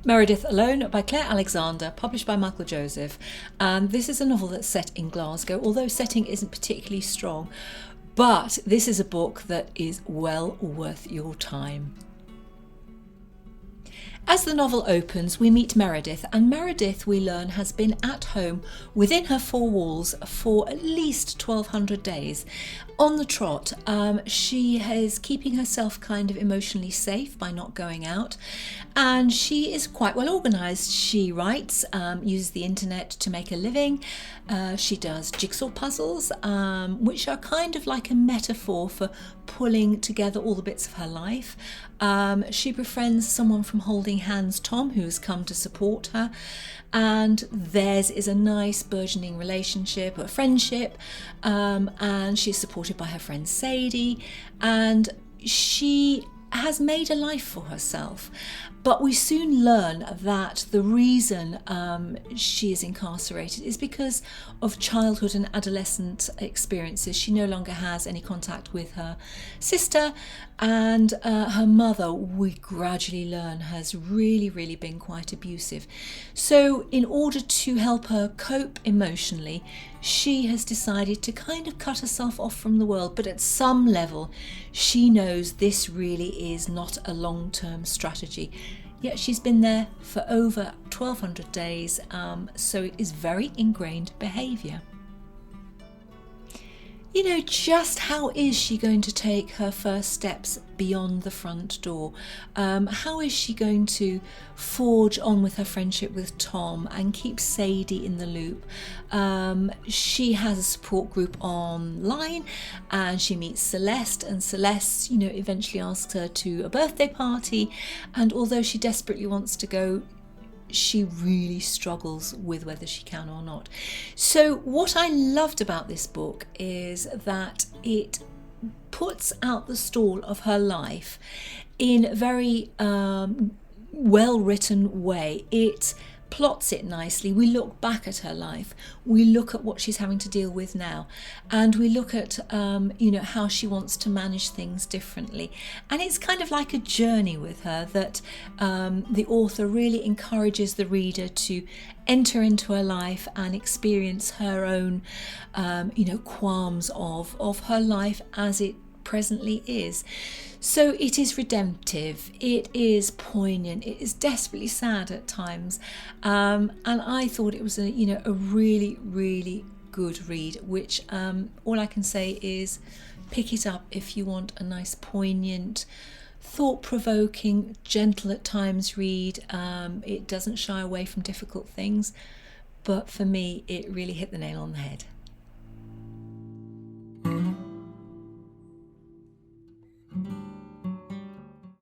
Meredith Alone by Claire Alexander, published by Michael Joseph. And this is a novel that's set in Glasgow, although setting isn't particularly strong. But this is a book that is well worth your time. As the novel opens, we meet Meredith, and Meredith, we learn, has been at home within her four walls for at least 1,200 days. On the trot, she is keeping herself kind of emotionally safe by not going out, and she is quite well organised. She writes, uses the internet to make a living. She does jigsaw puzzles, which are kind of like a metaphor for pulling together all the bits of her life. She befriends someone from Holding Hands, Tom, who has come to support her, and theirs is a nice burgeoning relationship, a friendship, and she's supported by her friend Sadie, and she has made a life for herself. But we soon learn that the reason she is incarcerated is because of childhood and adolescent experiences. She no longer has any contact with her sister, and her mother, we gradually learn, has really been quite abusive. So in order to help her cope emotionally, she has decided to kind of cut herself off from the world, but at some level she knows this really is not a long-term strategy. Yet she's been there for over 1,200 days, so it is very ingrained behaviour. You know, just how is she going to take her first steps beyond the front door? How is she going to forge on with her friendship with Tom and keep Sadie in the loop? She has a support group online, and she meets Celeste, and Celeste, you know, eventually asks her to a birthday party, and although she desperately wants to go, she really struggles with whether she can or not. So what I loved about this book is that it puts out the stall of her life in a very well written way. It plots it nicely. We look back at her life, we look at what she's having to deal with now, and we look at you know, how she wants to manage things differently, and it's kind of like a journey with her that the author really encourages the reader to enter into her life and experience her own you know, qualms of her life as it presently is. So it is redemptive, it is poignant, it is desperately sad at times, and I thought it was a, you know, a really good read, which all I can say is pick it up if you want a nice poignant, thought-provoking, gentle at times read. It doesn't shy away from difficult things, but for me it really hit the nail on the head.